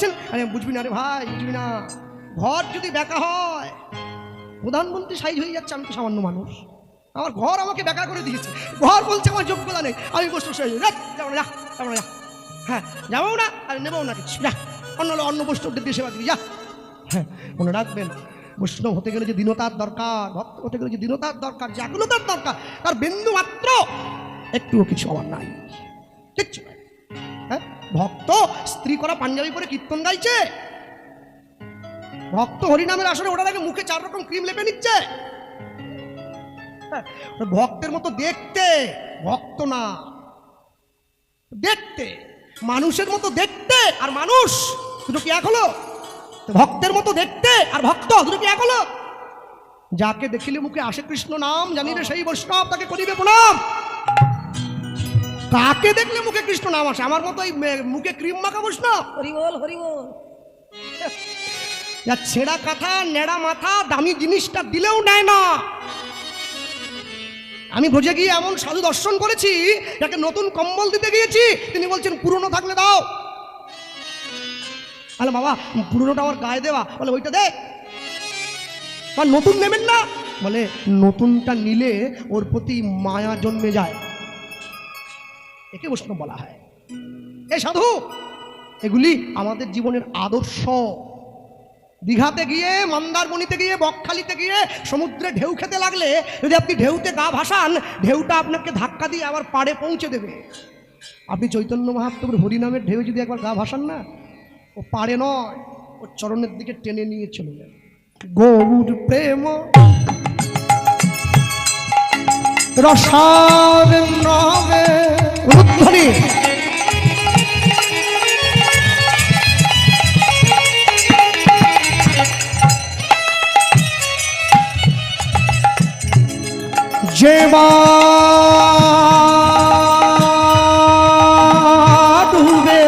বলছেন? আরে বুঝবি না রে ভাই, বুঝবি না। ঘর যদি বেকা হয়, প্রধানমন্ত্রী সাইজ হয়ে যাচ্ছে, আমি তো সামান্য মানুষ। আমার ঘর আমাকে বেকা করে দিয়েছে। ঘর বলছে আমার যোগ্যতা নেই, আমি বস্তু সাইজ যাবো না, যাবো না, হ্যাঁ যাবো না, আর নেবো না কিছু, যা অন্য বৈষ্ণবদের দিয়ে সেবা দিবি, যা। হ্যাঁ, মনে রাখবেন, বৈষ্ণব হতে গেলে যে দীনতার দরকার, ভক্ত হতে গেলে যে দীনতার দরকার, জাগ্রতার দরকার, তার বিন্দু মাত্র একটুও কিছু আমার নাই, কিচ্ছু নাই। হ্যাঁ, ভক্ত স্ত্রী করা পাঞ্জাবি পরে কীর্তন গাইছে, ভক্ত হরিনামের আসরে ওটার আগে মুখে 4 রকম ক্রিম লেপে নিচ্ছে। ভক্তের মতো দেখতে, ভক্ত না, দেখতে মানুষের মতো দেখতে আর মানুষ দুটো কি এক হলো? ভক্তের মতো দেখতে আর ভক্ত দুটো কি এক হলো? যাকে দেখিলে মুখে আসে কৃষ্ণ নাম, জানি রে সেই বৈষ্ণব, তাকে করিবে প্রণাম। কাকে দেখলে মুখে কৃষ্ণ নাম আসে? আমার মতো এই মুখে ক্রিম মাখা বৈষ্ণব? হরি বল, হরি বল। যা ছেঁড়া কাঁথা, নেড়া মাথা, দামি জিনিসটা দিলেও নেয় না। আমি ভোজে গিয়ে এমন সাধু দর্শন করেছি, যাকে নতুন কম্বল দিতে গিয়েছি, তিনি বলছেন পুরনো থাকলে দাও। আরে বাবা, পুরনোটা আমার গায়ে দেওয়া, বলে ওইটা দে। আর নতুন নেবেন না? বলে নতুনটা নিলে ওর প্রতি মায়া জন্মে যায়, একে বৈষ্ণব বলা হয়। এই সাধু, এগুলি আমাদের জীবনের আদর্শ। দীঘাতে গিয়ে, মন্দারমণিতে গিয়ে, বকখালিতে গিয়ে সমুদ্রে ঢেউ খেতে লাগলে যদি আপনি ঢেউতে গা ভাসান, ঢেউটা আপনাকে ধাক্কা দিয়ে আবার পাড়ে পৌঁছে দেবে। আপনি চৈতন্য মহাপ্রভুর হরিনামের ঢেউ যদি একবার গা ভাসান না, ও পাড়ে নয়, ও চরণের দিকে টেনে নিয়ে চলে যাবে। গৌর প্রেম রসার নবে উদ্ধরি, যে ডুবে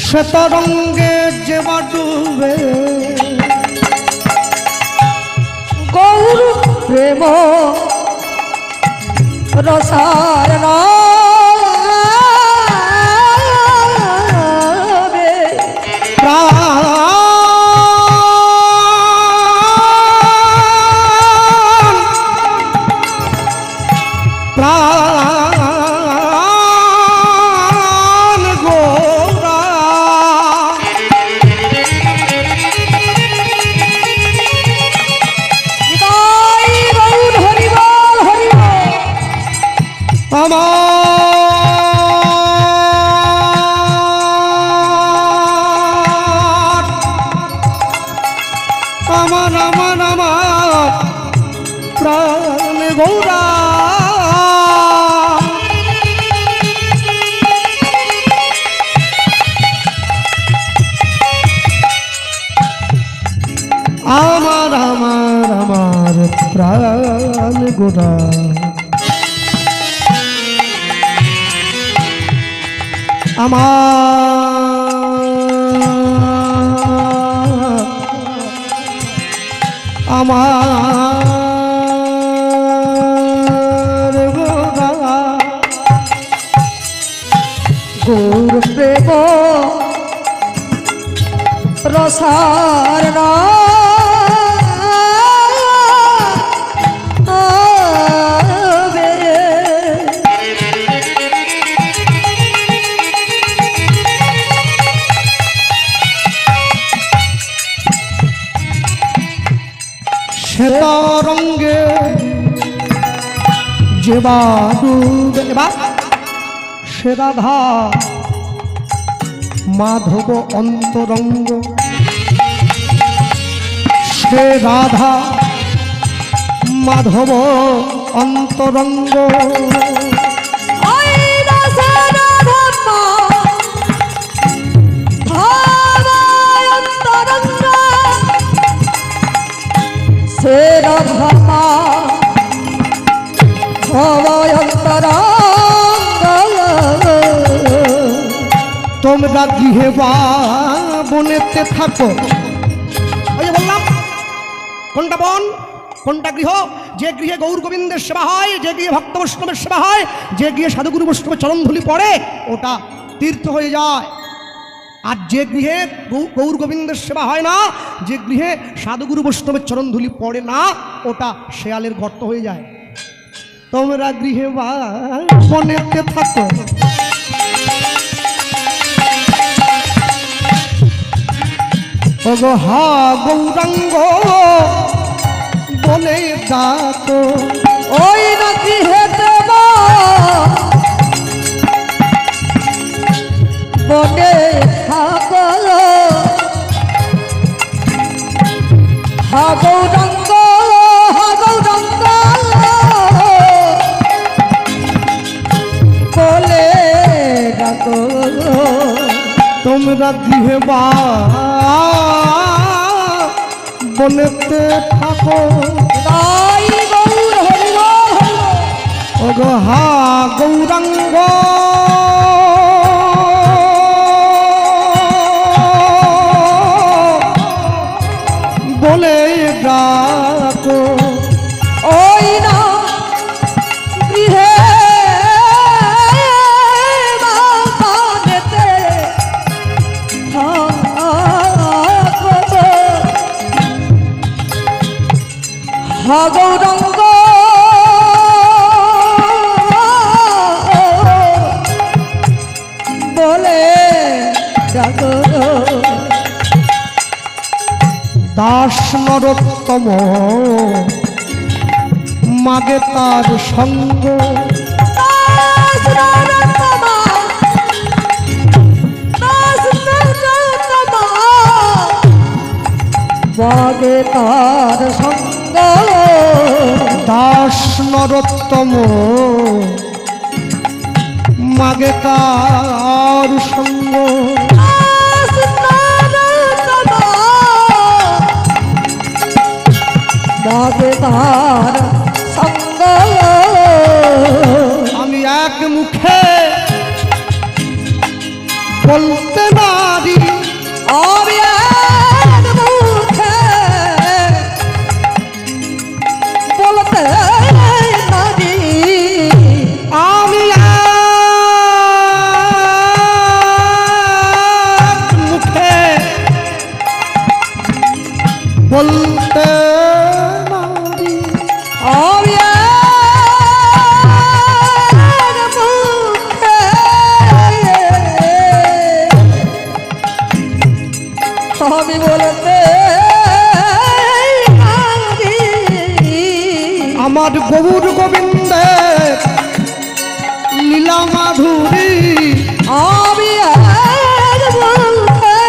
সে তরঙ্গে যে ডুবে, গৌর প্রেম রসার নবে প্রাণ গৌরা। আমার আমার আমার প্রাণ গৌরা, আমার গৌরা, গৌর প্রেম রসার সে তরঙ্গে যে ডুবে, সে রাধা মাধব অন্তরঙ্গ, সে রাধা মাধব অন্তরঙ্গ, সে রাধা তোমরা গৃহে বা বনেতে থাকো। ওই যে বললাম, কোনটা বন কোনটা গৃহ, যে গৃহে গৌর গোবিন্দের সেবা হয়, যে গৃহে ভক্ত বৈষ্ণবের সেবা হয়, যে গৃহে সাধুগুরু বৈষ্ণবের চরণধুলি পড়ে, ওটা তীর্থ হয়ে যায়। আর যে গৃহে গৌর গোবিন্দের সেবা হয় না, যে গৃহে সাধুগুরু বৈষ্ণবের চরণধুলি পড়ে না, ওটা শেয়ালের গর্ত হয়ে যায়। তোমরা গৃহে বা বনেতে থাকো, ওগো হা গৌরাঙ্গ বনে ডাকো, ওই না গৃহেতে বা বনে থাকো, হা গৌরাঙ্গ, হা গৌরাঙ্গ বলে ডাকো। তোমরা গৃহে বা বনেতে থাকো, তাই গৌর হরি বল হরি বল। ওগো হা গৌরাঙ্গ বলে ডাকো, ওই না গৃহে বাবানেতে থাকো, হা গৌরাঙ্গ বলে ডাকো। দাস নরোত্তম মাগে তার সঙ্গ, দাস নরোত্তমা, দাস নরোত্তমা মাগে তার সঙ্গ, দাস নরোত্তম মাগে তার সঙ্গ, দাস নরোত্তমা মাগে তার সঙ্গ। আমি এক মুখে বলতে নারি, আমি এক মুখে বলতে নারি, আমি এক মুখে বলতে নারি, আমি এক মুখে আমি বলতে নারি। আমার গৌর গোবিন্দের লীলা মাধুরী, আমি এক মুখে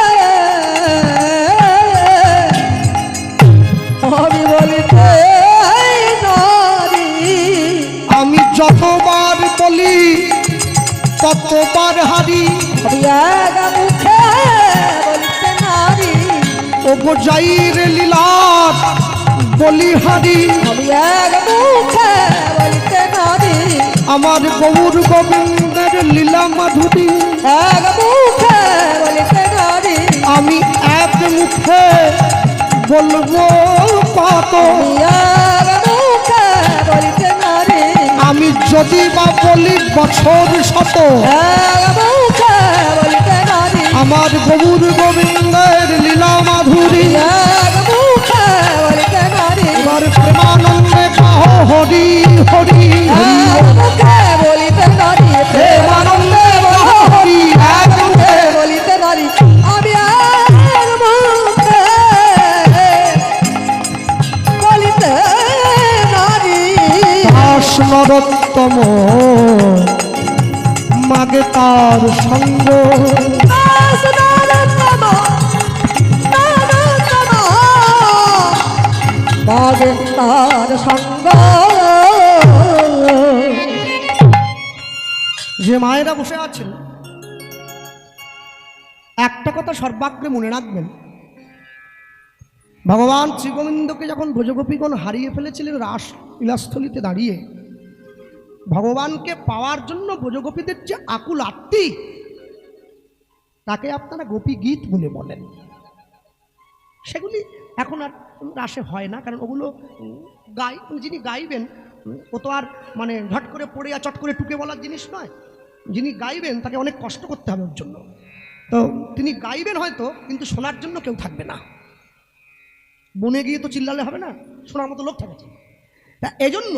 আমি বলতে নারি। আমি যতবার বলি ততবার হারি, আমি এক মুখে বলতে নারি, ওগো যাইর লীলার বলিহারি, আমি এক মুখে বলতে নারি, আমার গৌর গোবিন্দের লীলা মাধুরী, এক মুখে বলতে নারি, আমি এক মুখে বলবো কত, আমি এক মুখে বলতে নারি, আমি যদি বা বলি বছর শত, এক মুখে বলতে নারি, আমার গৌর গোবিন্দের লীলা মাধুরী, এক মুখে বলতে নারি, এবার প্রেমানন্দে কাহ হরি হরি হরি, এক মুখে বলিতে নারি, প্রেমানন্দে কাহ হরি, এক মুখে বলিতে নারি, আমি এক মুখে বলিতে নারি। দাস নরোত্তম মাগে তার সঙ্গ, দাস নরোত্তম, নরোত্তম মাগে তার সঙ্গ। যে মায়েরা বসে আছেন, একটা কথা সর্বাগ্রে মনে রাখবেন, ভগবান শ্রীগোবিন্দকে যখন ব্রজগোপীগণ হারিয়ে ফেলেছিলেন রাস লীলাস্থলিতে দাঁড়িয়ে, ভগবানকে পাওয়ার জন্য ব্রজগোপীদের যে আকুল আত্মী, তাকে আপনারা গোপী গীত বলে বলেন। সেগুলি এখন আর রাসে হয় না, কারণ ওগুলো যিনি গাইবেন ও তো আর মানে ঝট করে পড়ে আর চট করে টুকে বলার জিনিস নয়। যিনি গাইবেন তাকে অনেক কষ্ট করতে হবে ওর জন্য। তো তিনি গাইবেন হয়তো, কিন্তু শোনার জন্য কেউ থাকবে না। বনে গিয়ে তো চিল্লালে হবে না, শোনার মতো লোক থাকছে। তা এজন্য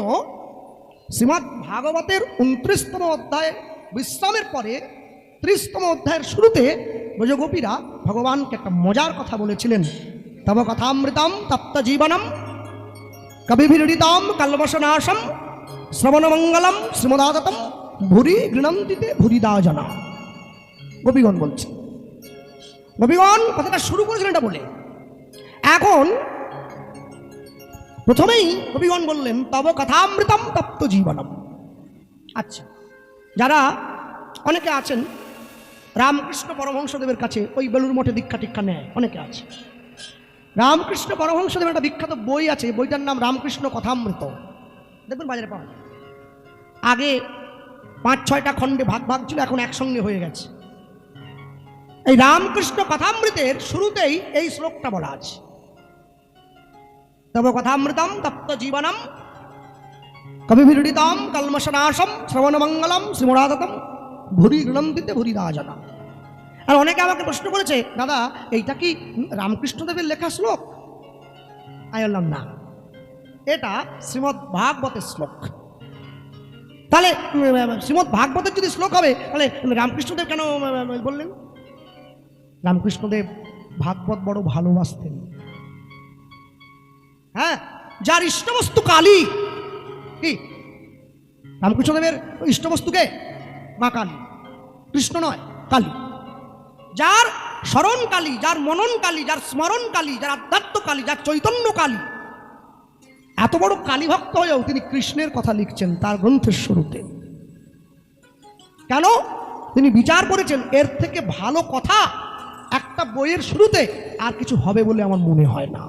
শ্রীমদ্ ভাগবতের 29তম অধ্যায় বিশ্রামের পরে 30তম অধ্যায়ের শুরুতে ব্রজগোপীরা ভগবানকে একটা মজার কথা বলেছিলেন। তব কথামৃতম তপ্ত জীবনম কবিভিরীতাম কল্মষনাশম শ্রবণমঙ্গলম শ্রীমদাদতম ভুরি গৃণন্তিতে ভুরিদা জানা। গোপীগণ বলছে, গোপীগণ কথাটা শুরু করেছিলেন এটা বলে। এখন প্রথমেই কবিগণ বললেন তব কথামৃতম তপ্ত জীবনম। আচ্ছা, যারা অনেকে আছেন রামকৃষ্ণ পরমহংসদেবের কাছে ওই বেলুর মঠে দীক্ষা টিক্ষা নেয়, অনেকে আছে। রামকৃষ্ণ পরমহংসদেবের একটা বিখ্যাত বই আছে, বইটার নাম রামকৃষ্ণ কথামৃত। দেখবেন বাজারে পাওয়া যায়। আগে 5-6টা খণ্ডে ভাগ ভাগ ছিল, এখন একসঙ্গে হয়ে গেছে। এই রামকৃষ্ণ কথামৃতের শুরুতেই এই শ্লোকটা বলা আছে, তব কথামৃতম তপ্ত জীবনম কবিভিরীতাম কল্মষনাশম শ্রবণমঙ্গলম শ্রীমদাদতম ভুরি গৃণন্তিতে ভুরিদা জানা। আর অনেকে আমাকে প্রশ্ন করেছে, দাদা এইটা কি রামকৃষ্ণদেবের লেখা শ্লোক? আমি বললাম না, এটা শ্রীমদ্ ভাগবতের শ্লোক। তাহলে শ্রীমদ্ ভাগবতের যদি শ্লোক হবে, তাহলে রামকৃষ্ণদেব কেন বললেন? রামকৃষ্ণদেব ভাগবত বড় ভালোবাসতেন। হ্যাঁ, যার ইষ্টবস্তু কালী, কি রামকৃষ্ণদেবের ইষ্টবস্তুকে মা কালী, কৃষ্ণ নয় কালী। যার স্মরণ কালী, যার মনন কালী, যার স্মরণ কালী, যার আধ্যাত্ম কালী, যার চৈতন্য কালী, এত বড় কালী ভক্ত হয়েও তিনি কৃষ্ণের কথা লিখছেন তার গ্রন্থের শুরুতে। কেন? তিনি বিচার করেছেন এর থেকে ভালো কথা একটা বইয়ের শুরুতে আর কিছু হবে বলে আমার মনে হয় না।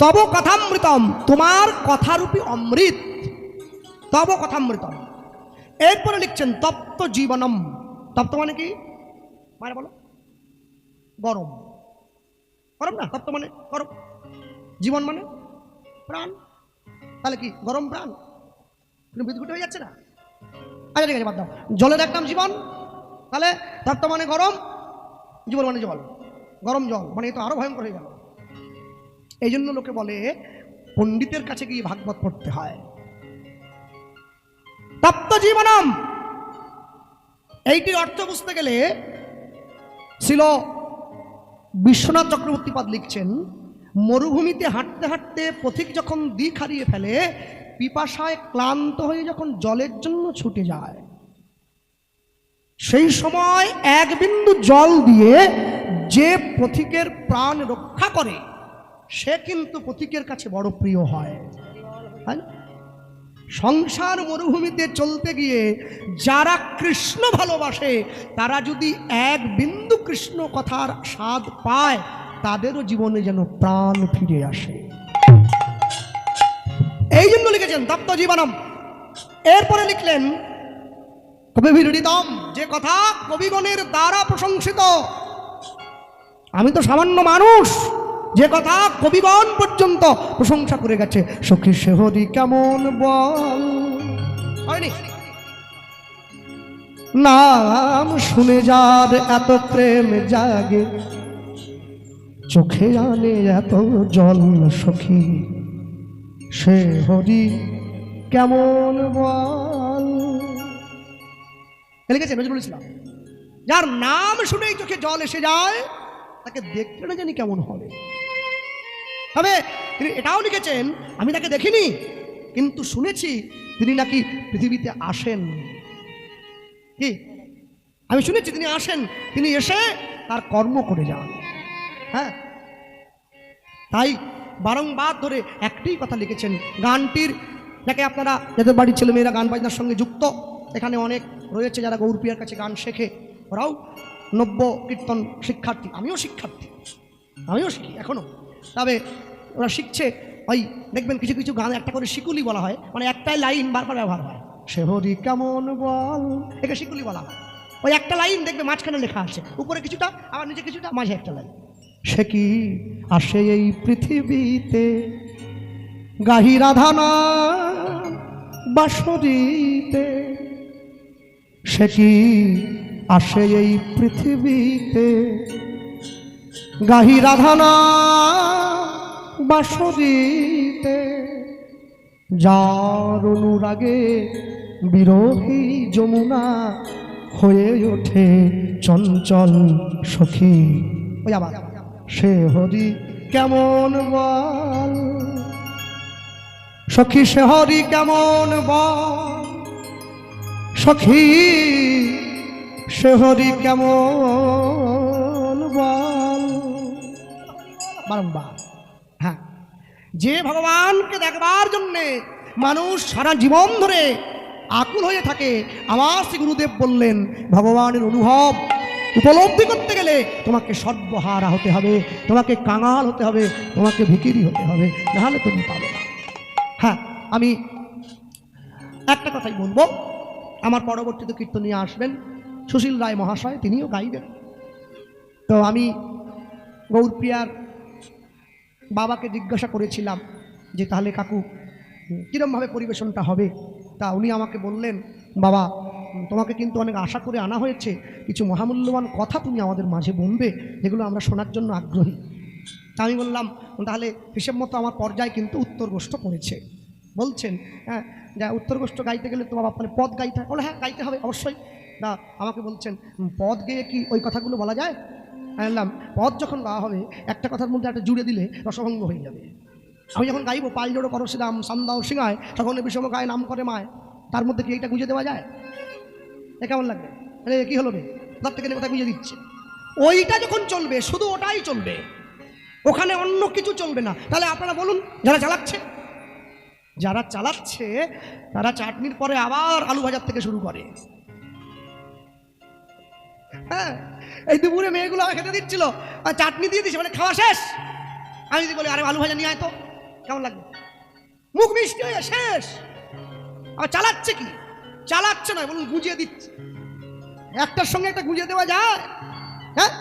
তব কথামৃতম, তোমার কথারূপী অমৃত, তব কথামৃতম। এরপরে লিখছেন তপ্ত জীবনম। তপ্ত মানে কি? মানে বলো, গরম। গরম না, তপ্ত মানে গরম। জীবন মানে প্রাণ। তাহলে কি গরম প্রাণ? বিদ্যুৎ হয়ে যাচ্ছে না? আচ্ছা ঠিক আছে, বাদ দাও। জলের এক নাম জীবন, তাহলে তপ্ত মানে গরম, জীবন মানে জল। গরম জল মানে এ তো আরো ভয়ঙ্কর হয়ে গেল। এই জন্য লোকে বলে পণ্ডিতের কাছে গিয়ে ভাগবত পড়তে হয়। তপ্ত জীবনম, এইটির অর্থ বুঝতে গেলে ছিল বিশ্বনাথ চক্রবর্তীপাদ লিখছেন, মরুভূমিতে হাঁটতে হাঁটতে পথিক যখন দিক হারিয়ে ফেলে, পিপাসায় ক্লান্ত হয়ে যখন জলের জন্য ছুটে যায়, সেই সময় এক বিন্দু জল দিয়ে যে পথিকের প্রাণ রক্ষা করে সে কিন্তু পথিকের কাছে বড় প্রিয় হয়। সংসার মরুভূমিতে চলতে গিয়ে যারা কৃষ্ণ ভালোবাসে তারা যদি এক বিন্দু কৃষ্ণ কথার স্বাদ পায়, তাদেরও জীবনে যেন প্রাণ ফিরে আসে। এই জন্য লিখেছেন তপ্ত জীবনম। এরপরে লিখলেন কবিভিরীতাম, যে কথা কবিগণের দ্বারা প্রশংসিত। আমি তো সামান্য মানুষ, যে কথা কবিগণ পর্যন্ত প্রশংসা করে গেছে। সখী সেহরি কেমন বল, হয়নি? নাম শুনে যার এত প্রেম জাগে, চোখে আনে এত জল, সখী সে হরি কেমন বল। লিখেছে নজরুল ইসলাম, যার নাম শুনেই চোখে জল এসে যায়, তাকে দেখতে না জানি কেমন হবে। তবে তিনি এটাও লিখেছেন, আমি তাকে দেখিনি কিন্তু শুনেছি তিনি নাকি পৃথিবীতে আসেন। কি? আমি শুনেছি তিনি আসেন, তিনি এসে তার কর্ম করে যান। হ্যাঁ, তাই বারংবার ধরে একটাই কথা লিখেছেন। গানটির যাকে আপনারা, যাদের বাড়ির ছেলেমেয়েরা গান বাজনার সঙ্গে যুক্ত, এখানে অনেক রয়েছে যারা গৌরপিয়ার কাছে গান শেখে, ওরাও নব্য কীর্তন শিক্ষার্থী। আমিও শিক্ষার্থী, আমিও শিখি এখনও। তবে ওরা শিখছে, ওই দেখবেন কিছু কিছু গান একটা করে শিকুলি বলা হয়, মানে একটাই লাইন বারবার ব্যবহার হয়। সে হরি কেমন বল, একে শিকুলি বলা হয়। ওই একটা লাইন দেখবে মাঝখানে লেখা আছে, উপরে কিছুটা আবার নিচে কিছুটা, মাঝে একটা লাইন। সে কি আসে এই পৃথিবীতে, গাহি রাধানা বাঁশরীতে। সে কি আসে এই পৃথিবীতে, গাহি রাধানা বাঁশরীতে। যার অনুরাগে বিরোহী যমুনা হয়ে ওঠে চঞ্চল সখী। ওই আবার সে হরি কেমন বল, সখী সে হরি কেমন বল, সখী সে হরি কেমন বল। বারংবার হ্যাঁ, যে ভগবানকে দেখবার জন্যে মানুষ সারা জীবন ধরে আকুল হয়ে থাকে, আমার শ্রী গুরুদেব বললেন ভগবানের অনুভব উপলব্ধি করতে গেলে তোমাকে সর্বহারা হতে হবে, তোমাকে কাঙাল হতে হবে, তোমাকে ভিখিরি হতে হবে, নাহলে তুমি পাবে না। হ্যাঁ, আমি একটা কথাই বলবো, আমার পরবর্তীতে কীর্তনিয়া আসবেন সুশীল রায় মহাশয়, তিনিও গাইবেন। তো আমি গৌরপ্রিয়ার বাবাকে জিজ্ঞাসা করেছিলাম যে তাহলে কাকু কীরমভাবে পরিবেশনটা হবে। তা উনি আমাকে বললেন, বাবা তোমাকে কিন্তু অনেক আশা করে আনা হয়েছে, কিছু মহামূল্যবান কথা তুমি আমাদের মাঝে বলবে, যেগুলো আমরা শোনার জন্য আগ্রহী। তা আমি বললাম তাহলে হিসেব মতো আমার পর্যায়ে কিন্তু উত্তর গোষ্ঠ পড়েছে। বলছেন হ্যাঁ, যা উত্তর গোষ্ঠ গাইতে গেলে তো বাবা মানে পদ গাইতে হয়। বলে হ্যাঁ গাইতে হবে অবশ্যই। না আমাকে বলছেন পদ গেয়ে কি ওই কথাগুলো বলা যায়? আমি বললাম পদ যখন গাওয়া হবে একটা কথার মধ্যে একটা জুড়ে দিলে রসভঙ্গ হয়ে যাবে। আমি যখন গাইবো পাল জোড়ো করশিদাম সান্দাও সিংহায়, তখন বিষম গায়ে নাম করে মায়, তার মধ্যে কি এইটা গুঁজে দেওয়া যায়? এ কেমন লাগবে? আরে কী হলো রে, তার থেকে কোথায় গুঁজে দিচ্ছে। ওইটা যখন চলবে শুধু ওটাই চলবে, ওখানে অন্য কিছু চলবে না। তাহলে আপনারা বলুন, যারা চালাচ্ছে তারা চাটনির পরে আবার আলু ভাজার থেকে শুরু করে। হ্যাঁ, এই দুপুরে মেয়েগুলো আমাকে খেতে দিচ্ছিল আর চাটনি দিয়ে দিচ্ছে, মানে খাওয়া শেষ। আমি যদি বলি আরে আলু ভাজা নিয়ে আয় তো, কেমন লাগবে? মুখ মিষ্টি হয়ে শেষ। আর চালাচ্ছে কি? চালাচ্ছে না, বলুন গুঁজিয়ে দিচ্ছে। একটার সঙ্গে একটা গুঁজিয়ে দেওয়া যায়? হ্যাঁ,